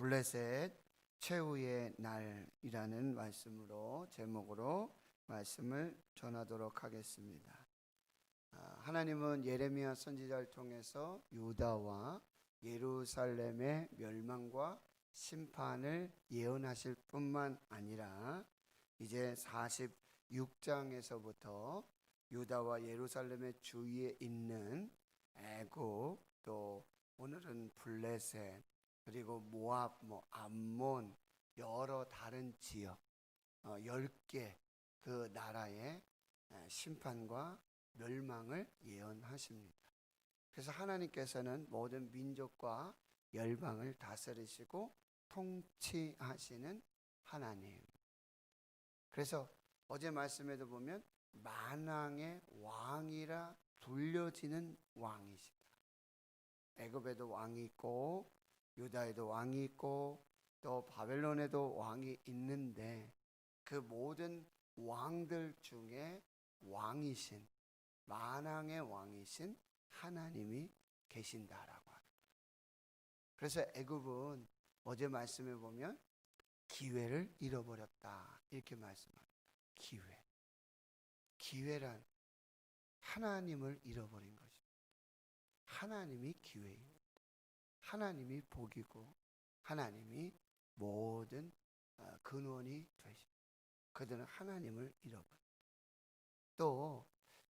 블레셋 최후의 날이라는 말씀으로 제목으로 말씀을 전하도록 하겠습니다. 하나님은 예레미야 선지자를 통해서 유다와 예루살렘의 멸망과 심판을 예언하실 뿐만 아니라 이제 46장에서부터 유다와 예루살렘의 주위에 있는 애굽, 또 오늘은 블레셋, 그리고 모압, 암몬, 여러 다른 지역 10개 그 나라의 심판과 멸망을 예언하십니다. 그래서 하나님께서는 모든 민족과 열방을 다스리시고 통치하시는 하나님. 그래서 어제 말씀에도 보면 만왕의 왕이라 불려지는 왕이시다. 애굽에도 왕이 있고 유다에도 왕이 있고 또 바벨론에도 왕이 있는데 그 모든 왕들 중에 왕이신, 만왕의 왕이신 하나님이 계신다라고 합니다. 그래서 애굽은 어제 말씀에 보면 기회를 잃어버렸다 이렇게 말씀합니다. 기회란 하나님을 잃어버린 것입니다. 하나님이 기회입니다. 하나님이 복이고 하나님이 모든 근원이 되십니다. 그들은 하나님을 잃어버립니다. 또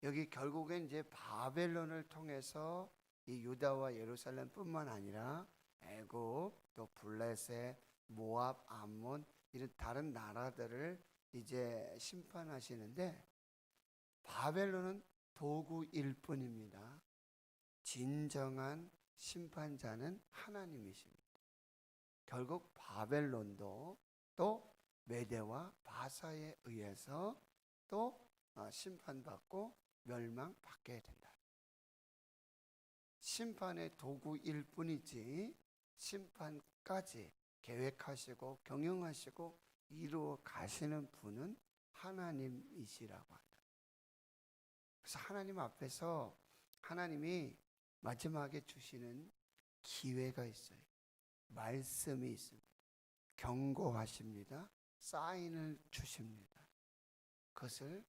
여기 결국엔 이제 바벨론을 통해서 이 유다와 예루살렘뿐만 아니라 애굽, 또 블레셋, 모압, 암몬 이런 다른 나라들을 이제 심판하시는데 바벨론은 도구일 뿐입니다. 진정한 심판자는 하나님이십니다. 결국 바벨론도 또 메대와 바사에 의해서 또 심판받고 멸망받게 된다. 심판의 도구일 뿐이지 심판까지 계획하시고 경영하시고 이루어 가시는 분은 하나님이시라고 한다. 그래서 하나님 앞에서 하나님이 마지막에 주시는 기회가 있어요. 말씀이 있습니다. 경고하십니다. 사인을 주십니다. 그것을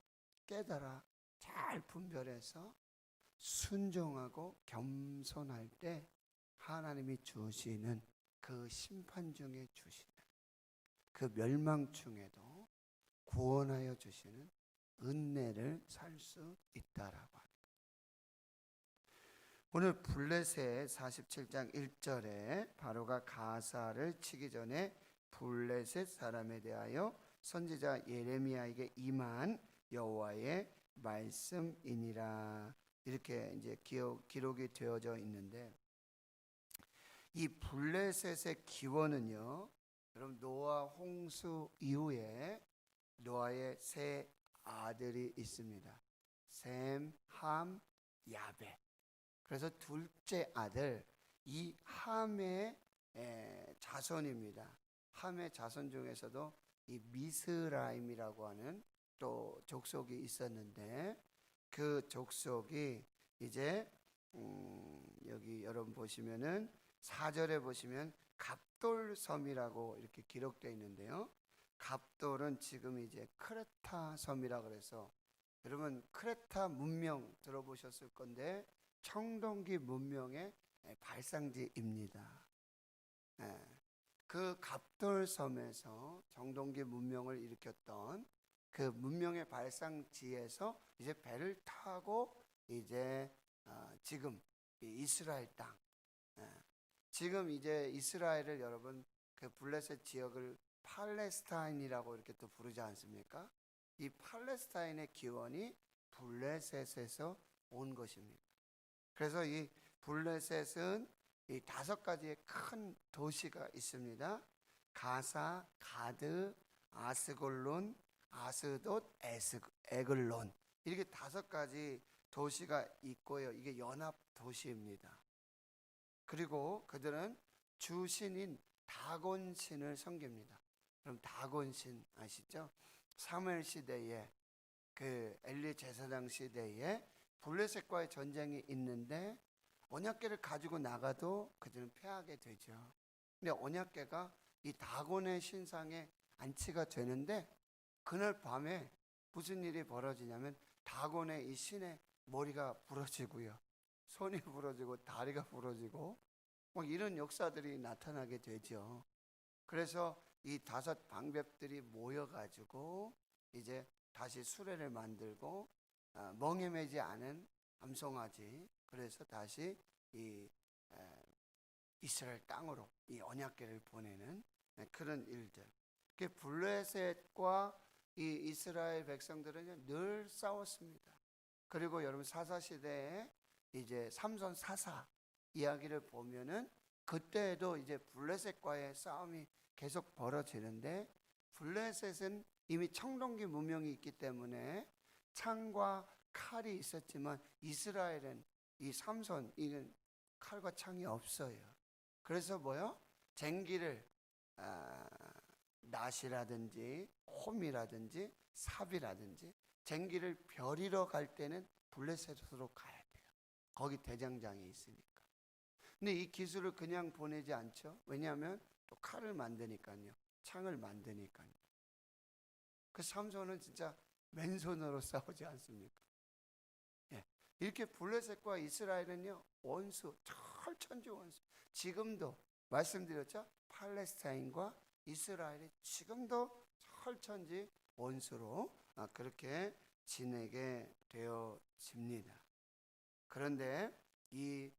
깨달아 잘 분별해서 순종하고 겸손할 때 하나님이 주시는 그 심판 중에 주시는 그 멸망 중에도 구원하여 주시는 은혜를 살 수 있다라고 합니다. 오늘 블레셋 47장 1절에 바로가 가사를 치기 전에 블레셋 사람에 대하여 선지자 예레미야에게 임한 여호와의 말씀이니라 이렇게 이제 기록이 되어져 있는데, 이 블레셋의 기원은요, 여러분 노아 홍수 이후에 노아의 세 아들이 있습니다. 셈, 함, 야벳. 그래서 둘째 아들 이 함의 자손입니다. 함의 자손 중에서도 이 미스라임이라고 하는 또 족속이 있었는데 그 족속이 이제 여기 여러분 보시면은 4절에 보시면 갑돌섬이라고 이렇게 기록되어 있는데요. 갑돌은 지금 이제 크레타 섬이라 그래서 여러분 크레타 문명 들어보셨을 건데 청동기 문명의 발상지입니다. 그 갑돌섬에서 청동기 문명을 일으켰던 그 문명의 발상지에서 이제 배를 타고 이제 지금 이스라엘 땅, 지금 이제 이스라엘을 여러분 그 블레셋 지역을 팔레스타인이라고 이렇게 또 부르지 않습니까? 이 팔레스타인의 기원이 블레셋에서 온 것입니다. 그래서 이 블레셋은 이 5가지의 큰 도시가 있습니다. 가사, 가드, 아스골론, 아스돗, 에글론 이렇게 5가지 도시가 있고요. 이게 연합 도시입니다. 그리고 그들은 주신인 다곤신을 섬깁니다. 그럼 다곤신 아시죠? 사무엘 시대에 그 엘리 제사장 시대에 블레셋과의 전쟁이 있는데 언약궤를 가지고 나가도 그들은 패하게 되죠. 근데 언약궤가 이 다곤의 신상에 안치가 되는데 그날 밤에 무슨 일이 벌어지냐면 다곤의 이 신의 머리가 부러지고요, 손이 부러지고 다리가 부러지고 막 이런 역사들이 나타나게 되죠. 그래서 이 다섯 방백들이 모여가지고 이제 다시 수레를 만들고 멍에매지 않은 암송아지, 그래서 다시 이 이스라엘 땅으로 이 언약궤를 보내는 그런 일들. 그 블레셋과 이 이스라엘 백성들은 늘 싸웠습니다. 그리고 여러분 사사 시대에 이제 삼손 사사 이야기를 보면은 그때에도 이제 블레셋과의 싸움이 계속 벌어지는데, 블레셋은 이미 청동기 문명이 있기 때문에 창과 칼이 있었지만 이스라엘은 이 삼손 이는 칼과 창이 없어요. 그래서 뭐요? 쟁기를 낫이라든지 홈이라든지 삽이라든지 쟁기를 벼리러 갈 때는 블레셋으로 가야 돼요. 거기 대장장이 있으니까. 근데 이 기술을 그냥 보내지 않죠. 왜냐하면 또 칼을 만드니까요, 창을 만드니까요. 그 삼손은 진짜 맨손으로 싸우지 않습니까? 예. 이렇게 블레셋과 이스라엘은요 원수, 철천지 원수. 지금도 말씀드렸죠. 팔레스타인과 이스라엘이 지금도 철천지 원수로 그렇게 지내게 되어집니다. 그런데 이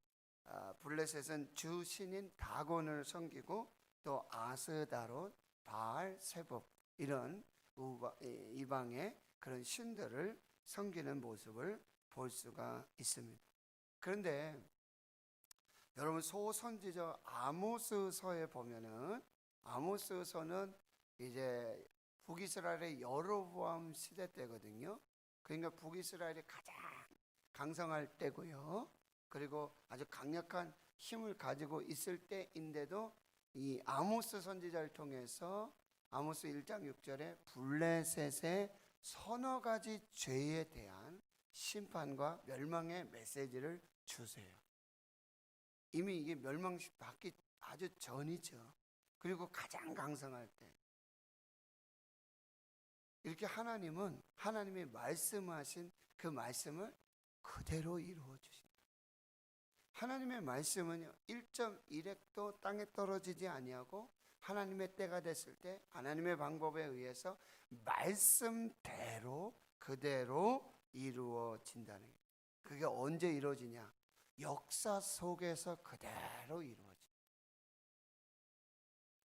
블레셋은 주 신인 다곤을 섬기고 또 아스다롯, 바알, 세복 이런 이방의 그런 신들을 섬기는 모습을 볼 수가 있습니다. 그런데 여러분 소선지자 아모스서에 보면은, 아모스서는 이제 북이스라엘의 여로보암 시대 때거든요. 그러니까 북이스라엘이 가장 강성할 때고요. 그리고 아주 강력한 힘을 가지고 있을 때인데도 이 아모스 선지자를 통해서 아모스 1장 6절에 블레셋의 서너 가지 죄에 대한 심판과 멸망의 메시지를 주세요. 이미 이게 멸망받기 아주 전이죠. 그리고 가장 강성할 때 이렇게 하나님은 하나님이 말씀하신 그 말씀을 그대로 이루어 주신다. 하나님의 말씀은요 1.1핵도 땅에 떨어지지 아니하고 하나님의 때가 됐을 때 하나님의 방법에 의해서 말씀대로 그대로 이루어진다는 거예요. 그게 언제 이루어지냐? 역사 속에서 그대로 이루어진다.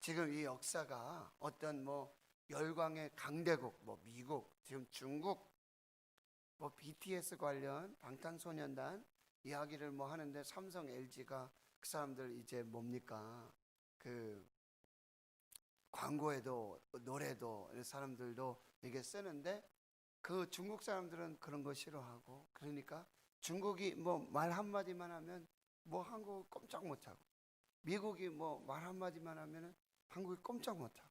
지금 이 역사가 어떤 열강의 강대국, 미국, 지금 중국, BTS 관련 방탄소년단 이야기를 하는데 삼성, LG가 그 사람들 이제 뭡니까? 그 광고에도 노래도 사람들도 이게 쓰는데 그 중국 사람들은 그런 거 싫어하고, 그러니까 중국이 말 한마디만 하면 한국 꼼짝 못하고, 미국이 말 한마디만 하면 한국이 꼼짝 못하고,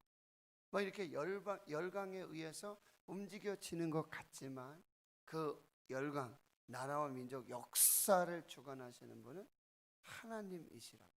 이렇게 열강에 의해서 움직여지는 것 같지만 그 열강, 나라와 민족 역사를 주관하시는 분은 하나님이시라고.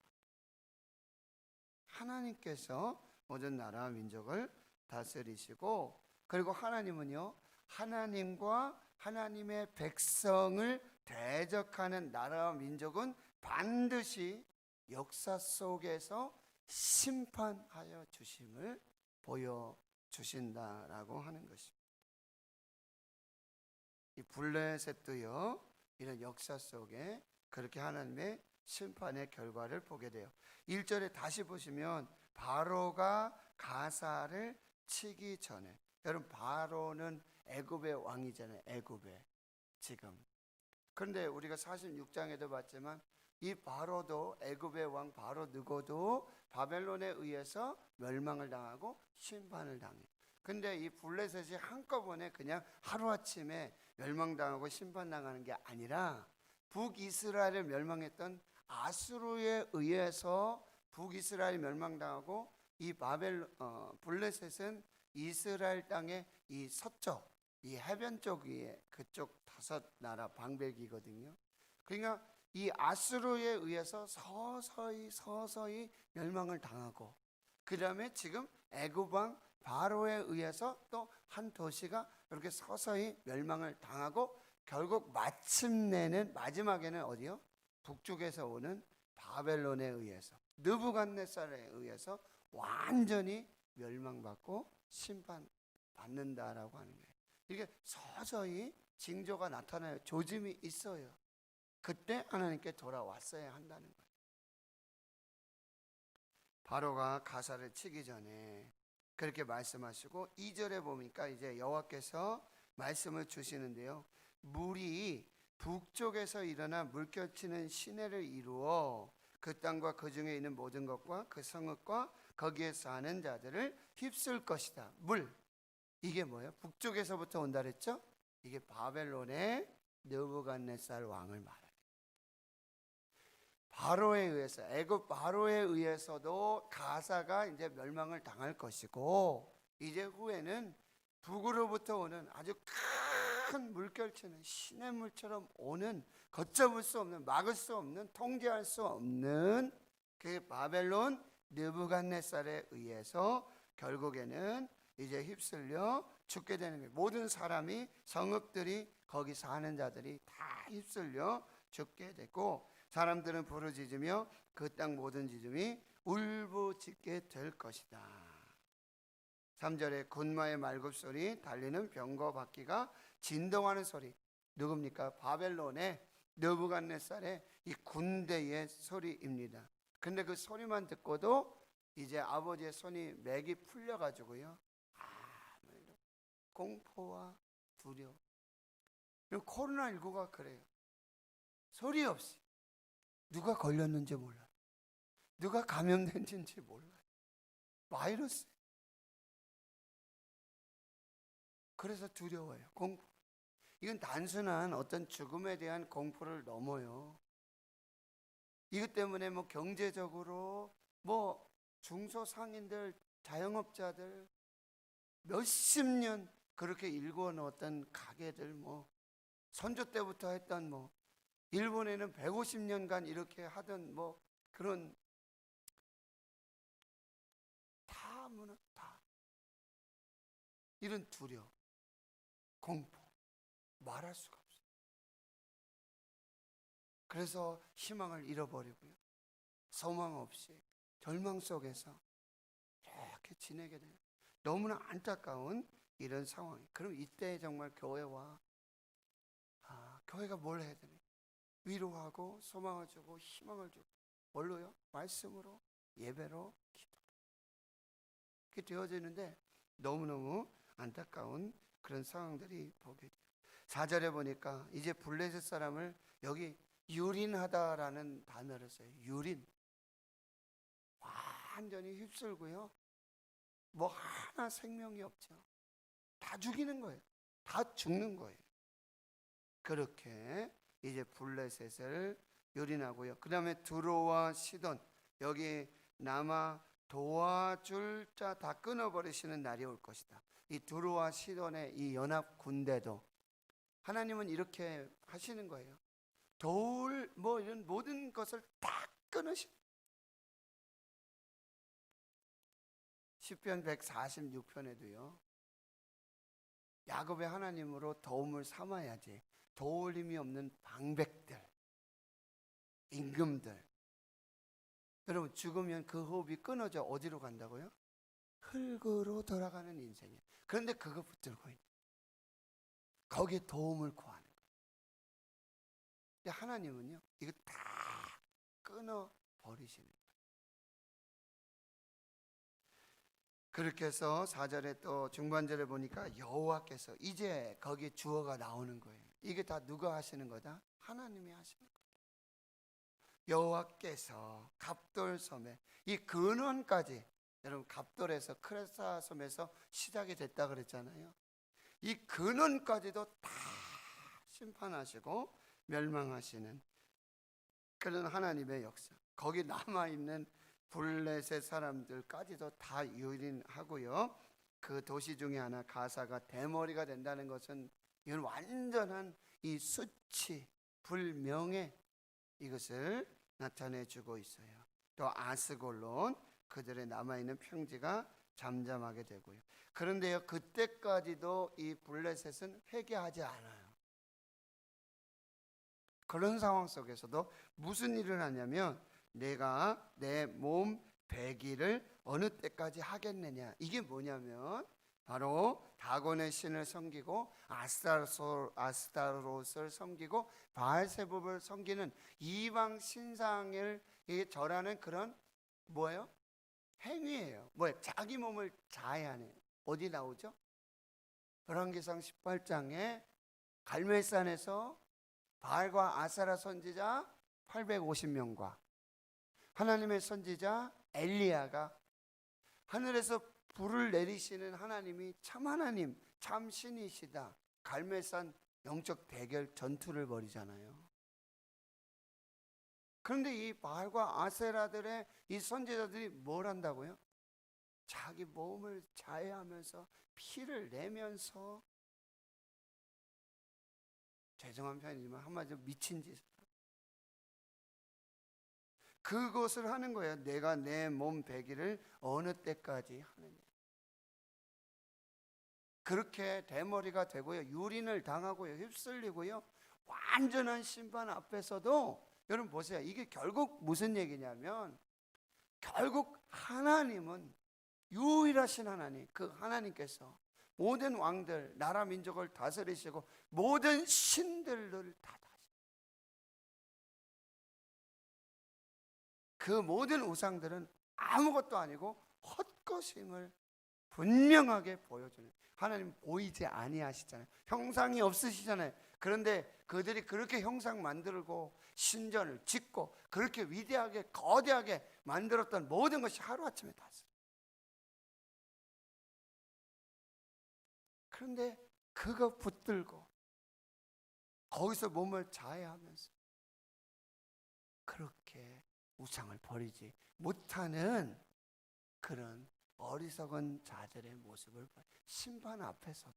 하나님께서 모든 나라와 민족을 다스리시고, 그리고 하나님은요 하나님과 하나님의 백성을 대적하는 나라와 민족은 반드시 역사 속에서 심판하여 주심을 보여주신다라고 하는 것입니다. 이 블레셋도요 이런 역사 속에 그렇게 하나님의 심판의 결과를 보게 돼요. 1절에 다시 보시면 바로가 가사를 치기 전에, 여러분 바로는 애굽의 왕이잖아요. 애굽의 지금. 그런데 우리가 46장에도 봤지만 이 바로도, 애굽의 왕 바로 느고도 바벨론에 의해서 멸망을 당하고 심판을 당해요. 근데 이 블레셋이 한꺼번에 그냥 하루아침에 멸망당하고 심판당하는 게 아니라 북이스라엘을 멸망했던 아수르에 의해서 북이스라엘이 멸망당하고 이 블레셋은 이스라엘 땅의 이 서쪽, 이 해변 쪽 위에 그쪽 다섯 나라 방백이거든요. 그러니까 이 아수르에 의해서 서서히 멸망을 당하고, 그 다음에 지금 애굽 왕 바로에 의해서 또 한 도시가 이렇게 서서히 멸망을 당하고, 결국 마침내는 마지막에는 어디요? 북쪽에서 오는 바벨론에 의해서, 느부갓네살에 의해서 완전히 멸망받고 심판받는다라고 하는 거예요. 이게 서서히 징조가 나타나요. 조짐이 있어요. 그때 하나님께 돌아왔어야 한다는 거예요. 바로가 가사를 치기 전에 그렇게 말씀하시고, 2절에 보니까 이제 여호와께서 말씀을 주시는데요. 물이 북쪽에서 일어나 물결치는 시내를 이루어 그 땅과 그 중에 있는 모든 것과 그 성읍과 거기에 사는 자들을 휩쓸 것이다. 물, 이게 뭐예요? 북쪽에서부터 온다 그랬죠? 이게 바벨론의 느부갓네살 왕을 말해요. 바로에 의해서, 애굽 바로에 의해서도 가사가 이제 멸망을 당할 것이고, 이제 후에는 북으로부터 오는 아주 큰 물결치는 시냇물처럼 오는, 걷잡을 수 없는, 막을 수 없는, 통제할 수 없는 그 바벨론 느부갓네살에 의해서 결국에는 이제 휩쓸려 죽게 되는 거예요. 모든 사람이, 성읍들이, 거기 사는 자들이 다 휩쓸려 죽게 되고, 사람들은 부르짖으며 그 땅 모든 지dum이 울부짖게 될 것이다. 3절에 군마의 말굽소리, 달리는 병거 바퀴가 진동하는 소리. 누굽니까? 바벨론의 느부갓네살의 이 군대의 소리입니다. 근데 그 소리만 듣고도 이제 아버지의 손이 맥이 풀려가지고요, 공포와 두려움. 코로나19가 그래요. 소리 없이 누가 걸렸는지 몰라요. 누가 감염된지 몰라요. 바이러스. 그래서 두려워요. 공포. 이건 단순한 어떤 죽음에 대한 공포를 넘어요. 이것 때문에 뭐 경제적으로 뭐 중소상인들, 자영업자들 몇십 년 그렇게 일궈 놓았던 가게들, 뭐 선조 때부터 했던, 뭐 일본에는 150년간 이렇게 하던 뭐 그런 다 무너, 다 이런 두려움, 공포 말할 수가 없어요. 그래서 희망을 잃어버리고요, 소망 없이 절망 속에서 이렇게 지내게 돼요. 너무나 안타까운 이런 상황이. 그럼 이때 정말 교회와 교회가 뭘 해야 되냐? 위로하고 소망을 주고 희망을 주고, 뭘로요? 말씀으로, 예배로, 기도. 그게 되어지는데 너무너무 안타까운 그런 상황들이 보게 돼요. 4절에 보니까 이제 블레셋 사람을 여기 유린하다라는 단어를 써요. 유린. 완전히 휩쓸고요, 뭐 하나 생명이 없죠. 다 죽이는 거예요. 다 죽는 거예요. 그렇게 이제 블레셋을 유린하고요. 그 다음에 두로와 시돈, 여기 남아 도와줄 자 다 끊어버리시는 날이 올 것이다. 이 두로와 시돈의 이 연합 군대도 하나님은 이렇게 하시는 거예요. 도울 뭐 이런 모든 것을 다 끊으시는. 시편 146편에도요, 야곱의 하나님으로 도움을 삼아야지 도울 힘이 없는 방백들, 임금들, 여러분 죽으면 그 호흡이 끊어져 어디로 간다고요? 흙으로 돌아가는 인생이에요. 그런데 그거 붙들고 있는, 거기에 도움을 구하는 거예요. 근데 하나님은요, 이거 다 끊어버리시는 거예요. 그렇게 해서 4절에 또 중반절에 보니까 여호와께서, 이제 거기에 주어가 나오는 거예요. 이게 다 누가 하시는 거다? 하나님이 하시는 거예요. 여호와께서 갑돌섬에, 이 근원까지, 여러분 갑돌에서 크레사 섬에서 시작이 됐다 그랬잖아요. 이 근원까지도 다 심판하시고 멸망하시는 그런 하나님의 역사, 거기 남아있는 블레셋 사람들까지도 다 유린하고요. 그 도시 중에 하나 가사가 대머리가 된다는 것은, 이건 완전한 이 수치 불명의 이것을 나타내 주고 있어요. 또 아스골론 그들의 남아있는 평지가 잠잠하게 되고요. 그런데요, 그때까지도 이 블레셋은 회개하지 않아요. 그런 상황 속에서도 무슨 일을 하냐면, 내가 내 몸 배기를 어느 때까지 하겠느냐. 이게 뭐냐면 바로 다곤의 신을 섬기고 아스타롯을 섬기고 바알세붑을 섬기는 이방 신상을 절하는 그런 뭐예요? 행위예요. 뭐예요? 자기 몸을 자해하는. 어디 나오죠? 열왕기상 18장에 갈멜산에서 바알과 아세라 선지자 850명과 하나님의 선지자 엘리야가 하늘에서 불을 내리시는 하나님이 참 하나님, 참 신이시다. 갈멜산 영적 대결 전투를 벌이잖아요. 그런데 이 바알과 아세라들의 이 선지자들이 뭘 한다고요? 자기 몸을 자해하면서 피를 내면서, 죄송한 편이지만 한마디로 미친 짓을, 그것을 하는 거예요. 내가 내 몸 배기를 어느 때까지 하느냐. 그렇게 대머리가 되고요, 유린을 당하고요, 휩쓸리고요, 완전한 심판 앞에서도, 여러분 보세요. 이게 결국 무슨 얘기냐면, 결국 하나님은 유일하신 하나님, 그 하나님께서 모든 왕들, 나라 민족을 다스리시고 모든 신들을 다 그 모든 우상들은 아무것도 아니고 헛것임을 분명하게 보여주는, 하나님 보이지 아니하시잖아요. 형상이 없으시잖아요. 그런데 그들이 그렇게 형상 만들고 신전을 짓고 그렇게 위대하게 거대하게 만들었던 모든 것이 하루아침에 닿았어요. 그런데 그거 붙들고 거기서 몸을 자해하면서 그렇게 우상을 버리지 못하는 그런 어리석은 자들의 모습을 봐요. 심판 앞에서도.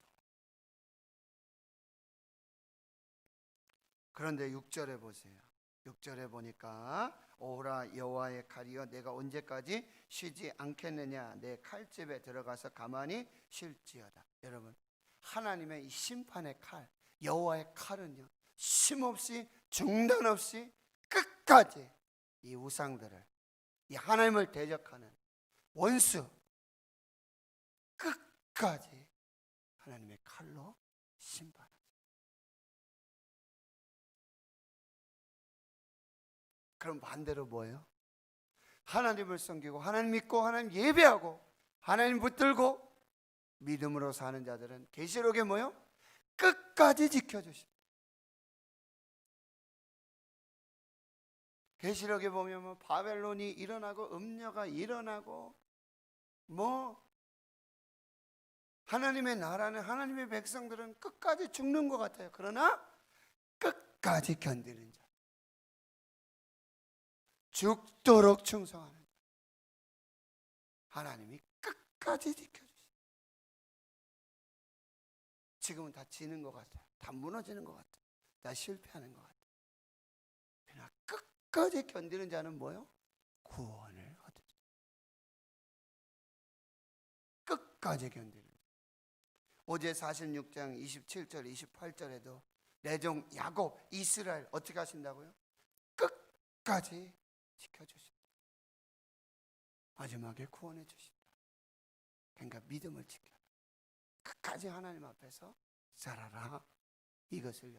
그런데 6절에 보세요. 6절에 보니까 오라 여호와의 칼이여 내가 언제까지 쉬지 않겠느냐. 내 칼집에 들어가서 가만히 쉴지어다. 여러분, 하나님의 이 심판의 칼, 여호와의 칼은요, 쉼없이 중단 없이 끝까지 이 우상들을, 이 하나님을 대적하는 원수, 끝까지 하나님의 칼로 심판합니다. 그럼 반대로 뭐예요? 하나님을 섬기고 하나님 믿고 하나님 예배하고 하나님 붙들고 믿음으로 사는 자들은 계시록에 뭐예요? 끝까지 지켜주십니다. 계시록에 보면 뭐 바벨론이 일어나고 음녀가 일어나고 뭐 하나님의 나라는, 하나님의 백성들은 끝까지 죽는 것 같아요. 그러나 끝까지 견디는 자, 죽도록 충성하는 자, 하나님이 끝까지 지켜주십니다. 지금은 다 지는 것 같아요. 다 무너지는 것 같아요. 다 실패하는 것 같아요. 그러나 끝까지 견디는 자는 뭐요? 구원을 얻으리라. 끝까지 견디는. 어제 46장 27절 28절에도 내 종 야곱 이스라엘 어떻게 하신다고요? 끝까지 지켜주신다. 마지막에 구원해 주신다. 그러니까 믿음을 지켜라. 끝까지 하나님 앞에서 살아라. 이것을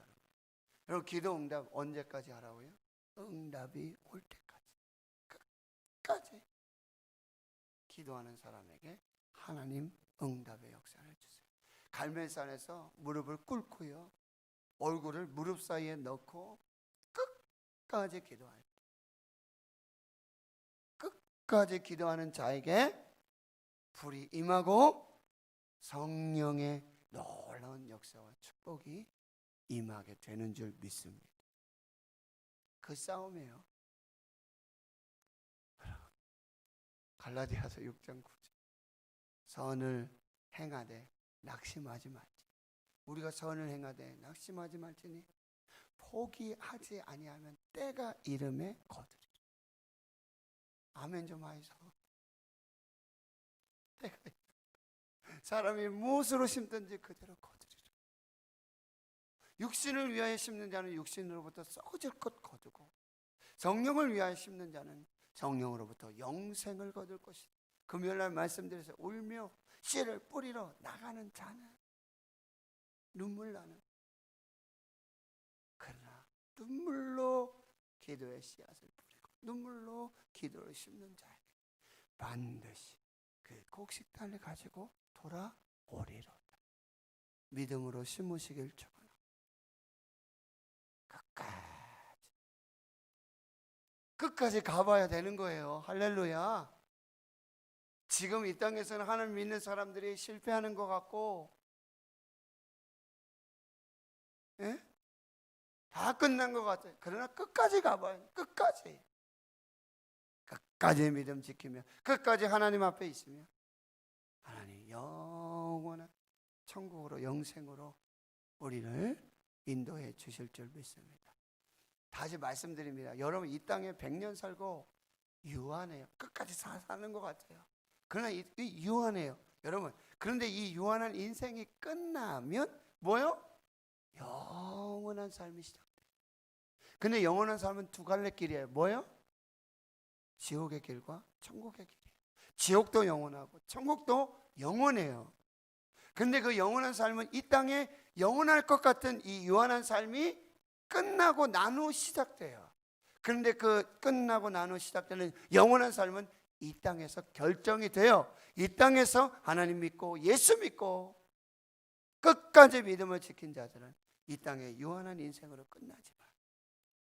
여러분 기도 응답 언제까지 하라고요? 응답이 올 때까지 끝까지 기도하는 사람에게 하나님 응답의 역사를 주세요. 갈멜산에서 무릎을 꿇고요, 얼굴을 무릎 사이에 넣고 끝까지 기도할 때, 끝까지 기도하는 자에게 불이 임하고 성령의 놀라운 역사와 축복이 임하게 되는 줄 믿습니다. 그 싸움이에요. 갈라디아서 6장 9절 선을 행하되 낙심하지 말지. 우리가 선을 행하되 낙심하지 말지니 포기하지 아니하면 때가 이름에 거두리라. 아멘 좀 하이소. 때가 사람이 무엇으로 심든지 그대로 거두리라. 육신을 위하여 심는 자는 육신으로부터 썩어질 것 거두고, 성령을 위하여 심는 자는 성령으로부터 영생을 거둘 것이다. 금요일날 말씀드려서 울며 씨를 뿌리러 나가는 자는 눈물 나는, 그러나 눈물로 기도의 씨앗을 뿌리고 눈물로 기도를 심는 자에게 반드시 그 곡식단을 가지고 돌아오리로다. 믿음으로 심으시길 축원합니다. 끝까지 가봐야 되는 거예요. 할렐루야. 지금 이 땅에서는 하나님 믿는 사람들이 실패하는 것 같고, 예? 다 끝난 것 같아요. 그러나 끝까지 가봐요. 끝까지 믿음 지키며 끝까지 하나님 앞에 있으면 하나님 영원한 천국으로, 영생으로 우리를 인도해 주실 줄 믿습니다. 다시 말씀드립니다. 여러분 이 땅에 100년 살고 유한해요. 끝까지 사는 것 같아요. 그러나 이 유한해요. 여러분, 그런데 이 유한한 인생이 끝나면 뭐요? 영원한 삶이 시작돼요. 근데 영원한 삶은 두 갈래 길이에요. 뭐요? 지옥의 길과 천국의 길이에요. 지옥도 영원하고 천국도 영원해요. 근데 그 영원한 삶은 이 땅에 영원할 것 같은 이 유한한 삶이 끝나고 난 후 시작돼요. 그런데 그 끝나고 난 후 시작되는 영원한 삶은 이 땅에서 결정이 돼요. 이 땅에서 하나님 믿고 예수 믿고 끝까지 믿음을 지킨 자들은 이 땅의 유한한 인생으로 끝나지만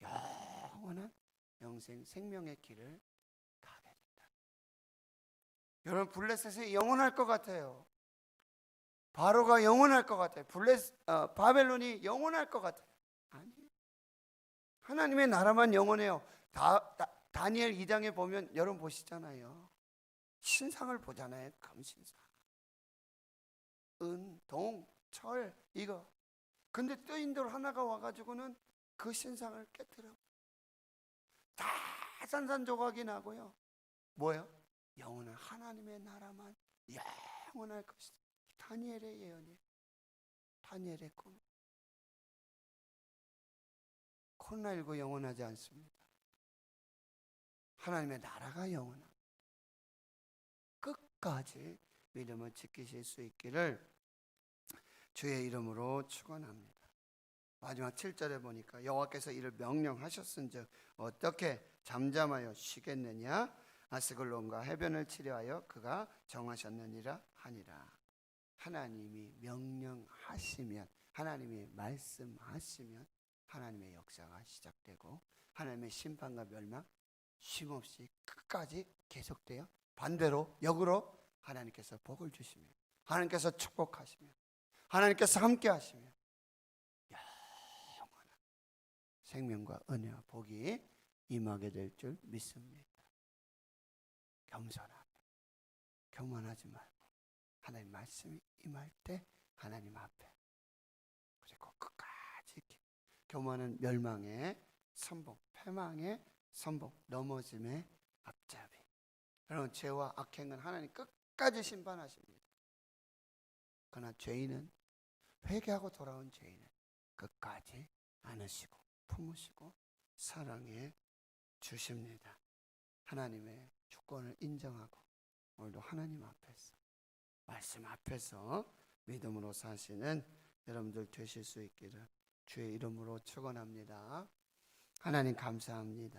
영원한 영생 생명의 길을 가게 된다. 여러분, 블레셋이 영원할 것 같아요. 바로가 영원할 것 같아요. 바벨론이 영원할 것 같아요. 아니에요. 하나님의 나라만 영원해요. 다니엘 2장에 보면 여러분 보시잖아요. 신상을 보잖아요. 금신상, 은, 동, 철, 이거. 근데 뜨인돌 하나가 와가지고는 그 신상을 깨뜨려. 다 산산조각이 나고요. 뭐예요? 영원한 하나님의 나라만 영원할 것이다. 다니엘의 예언이에요. 다니엘의 꿈. 코로나19 영원하지 않습니다. 하나님의 나라가 영원합니다. 끝까지 믿음을 지키실 수 있기를 주의 이름으로 축원합니다. 마지막 7절에 보니까 여호와께서 이를 명령하셨은즉 어떻게 잠잠하여 쉬겠느냐? 아스글론과 해변을 치려하여 그가 정하셨느니라 하니라. 하나님이 명령하시면, 하나님이 말씀하시면 하나님의 역사가 시작되고 하나님의 심판과 멸망 쉼없이 끝까지 계속돼요. 반대로 역으로 하나님께서 복을 주시며 하나님께서 축복하시며 하나님께서 함께 하시며 영원한 생명과 은혜와 복이 임하게 될 줄 믿습니다. 겸손하게, 교만하지 말고 하나님 말씀이 임할 때 하나님 앞에, 그리고 끝까지 교만은 멸망의 선봉, 패망의 선봉, 넘어짐의 앞잡이. 여러분, 죄와 악행은 하나님 끝까지 심판하십니다. 그러나 죄인은, 회개하고 돌아온 죄인은 끝까지 안으시고 품으시고 사랑해 주십니다. 하나님의 주권을 인정하고 오늘도 하나님 앞에서, 말씀 앞에서 믿음으로 사시는 여러분들 되실 수 있기를 주의 이름으로 축원합니다. 하나님 감사합니다.